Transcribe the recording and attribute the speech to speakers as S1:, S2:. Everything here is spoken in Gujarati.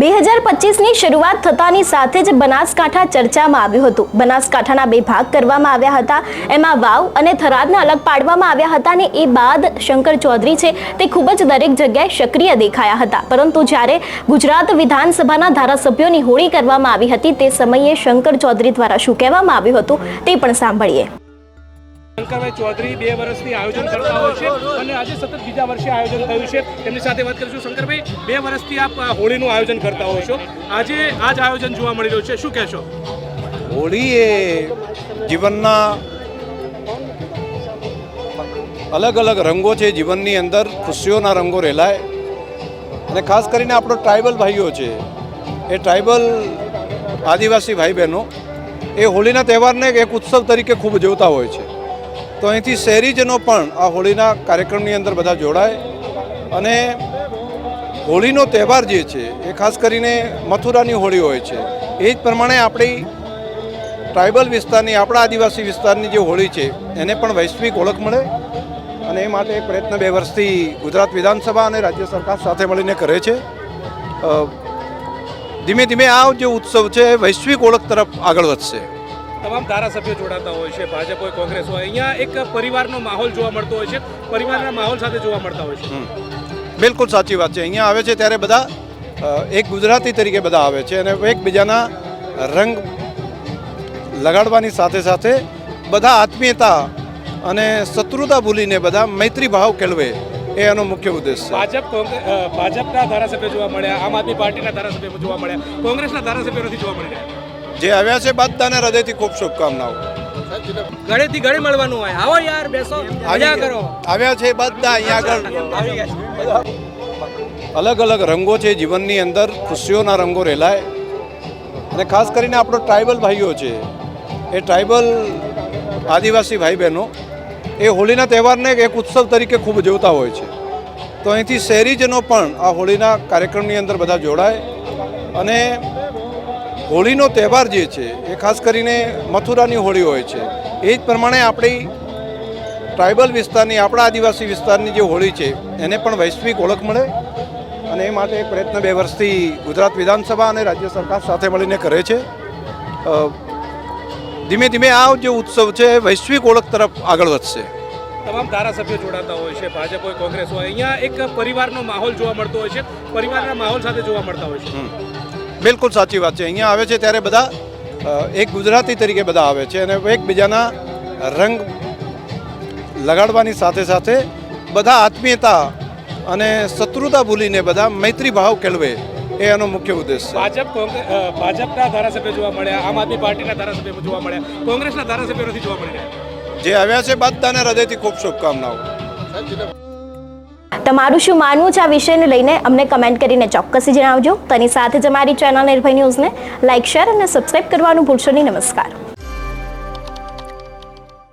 S1: 2025ની શરૂઆત થતાની સાથે જ બનાસકાંઠા ચર્ચામાં આવ્યું હતું। બનાસકાંઠાના બે ભાગ કરવામાં આવ્યા હતા, એમાં વાવ અને થરાદને અલગ પાડવામાં આવ્યા હતા અને એ બાદ શંકર ચૌધરી છે તે ખૂબ જ દરેક જગ્યાએ સક્રિય દેખાયા હતા। પરંતુ જ્યારે ગુજરાત વિધાનસભાના ધારાસભ્યોની હોળી કરવામાં આવી હતી તે સમયે શંકર ચૌધરી દ્વારા શું કહેવામાં આવ્યું હતું તે પણ સાંભળીએ।
S2: શંકરભાઈ ચૌધરી 2 વર્ષથી આયોજન કરતા હોય છે અને આજે સતત બીજા વર્ષે આયોજન થયું છે। તેમની સાથે વાત કરીશું। શંકરભાઈ, 2 વર્ષથી આપ હોળીનું આયોજન કરતા હોય છો, આજે આ જ આયોજન જોવા મળી રહ્યું છે, શું કહેશો?
S3: હોળી એ જીવનના અલગ અલગ રંગો છે, જીવનની અંદર ખુશીઓના રંગો રેલાય અને ખાસ કરીને આપણો ટ્રાઇબલ ભાઈઓ છે, એ ટ્રાઇબલ આદિવાસી ભાઈ બહેનો એ હોળીના તહેવારને એક ઉત્સવ તરીકે ખૂબ જોતા હોય છે। તો અહીંથી શહેરીજનો પણ આ હોળીના કાર્યક્રમની અંદર બધા જોડાય અને હોળીનો તહેવાર જે છે એ ખાસ કરીને મથુરાની હોળી હોય છે, એ જ પ્રમાણે આપણી ટ્રાઇબલ વિસ્તારની, આપણા આદિવાસી વિસ્તારની જે હોળી છે એને પણ વૈશ્વિક ઓળખ મળે અને એ માટે એક પ્રયત્ન 2 વર્ષથી ગુજરાત વિધાનસભા અને રાજ્ય સરકાર સાથે મળીને કરે છે। ધીમે ધીમે આ જે ઉત્સવ છે વૈશ્વિક ઓળખ તરફ આગળ વધશે।
S2: તમામ ધારાસભ્યો જોડાતા હોય છે, ભાજપ હોય, કોંગ્રેસ હોય, અહીંયા એક પરિવારનો માહોલ જોવા મળતો હોય છે, પરિવારના માહોલ સાથે જોવા મળતા હોય છે।
S3: બિલકુલ સાચી વાત છે। અહીંયા આવે છે ત્યારે બધા એક ગુજરાતી તરીકે બધા આવે છે અને એકબીજાના રંગ લગાડવાની સાથે સાથે બધા આત્મીયતા અને શત્રુતા ભૂલીને બધા મૈત્રી ભાવ કેળવે, એ એનો મુખ્ય ઉદ્દેશ છે।
S2: ભાજપના ધારાસભ્યો જોવા મળ્યા, આમ આદમી પાર્ટીના ધારાસભ્યો જોવા મળ્યા, કોંગ્રેસના ધારાસભ્યો નથી જોવા મળી રહ્યા।
S3: જે આવ્યા છે બધાને હૃદયથી ખૂબ શુભકામનાઓ।
S2: ગળેથી ગળે મળવાનું હોય, આવો યાર, બેસો, મજા કરો।
S3: આવ્યા છે બધા અહીંયા આગળ અલગ અલગ રંગો છે, જીવનની અંદર ખુશીઓના રંગો રેલાય અને ખાસ કરીને આપણો ટ્રાઇબલ ભાઈઓ છે, એ ટ્રાઇબલ આદિવાસી ભાઈ બહેનો એ હોળીના તહેવારને એક ઉત્સવ તરીકે ખૂબ જોતા હોય છે। તો અહીંથી શહેરીજનો પણ આ હોળીના કાર્યક્રમની અંદર બધા જોડાય અને હોળીનો તહેવાર જે છે એ ખાસ કરીને મથુરાની હોળી હોય છે, એ જ પ્રમાણે આપણી ટ્રાઇબલ વિસ્તારની, આપણા આદિવાસી વિસ્તારની જે હોળી છે એને પણ વૈશ્વિક ઓળખ મળે અને એ માટે એક પ્રયત્ન 2 વર્ષથી ગુજરાત વિધાનસભા અને રાજ્ય સરકાર સાથે મળીને કરે છે। ધીમે ધીમે આ જે ઉત્સવ છે વૈશ્વિક ઓળખ તરફ આગળ વધશે।
S2: તમામ ધારાસભ્યો જોડાતા હોય છે, ભાજપ હોય, કોંગ્રેસ હોય, અહીંયા એક પરિવારનો માહોલ જોવા મળતો હોય છે, પરિવારના માહોલ સાથે જોવા મળતા હોય છે।
S3: બિલકુલ સાચી વાત છે। અહીંયા આવે છે ત્યારે બધા એક ગુજરાતી તરીકે બધા આવે છે અને એકબીજાના રંગ લગાડવાની સાથે સાથે બધા આત્મીયતા અને શત્રુતા ભૂલીને બધા મૈત્રી ભાવ કેળવે, એ એનો મુખ્ય ઉદ્દેશ છે।
S2: ભાજપના ધારાસભ્યો જોવા મળ્યા, આમ આદમી પાર્ટીના ધારાસભ્યો જોવા મળ્યા, કોંગ્રેસના ધારાસભ્યો નથી જોવા મળી રહ્યા।
S3: જે આવ્યા છે બધાને હૃદયથી ખૂબ શુભકામનાઓ।
S1: તમારું શું માનવું છે આ વિષયને લઈને અમને કમેન્ટ કરીને ચોક્કસથી જણાવજો। તેની સાથે જ અમારી ચેનલ નિર્ભય ન્યૂઝને લાઇક, શેર અને સબસ્ક્રાઇબ કરવાનું ભૂલશો નહીં। નમસ્કાર।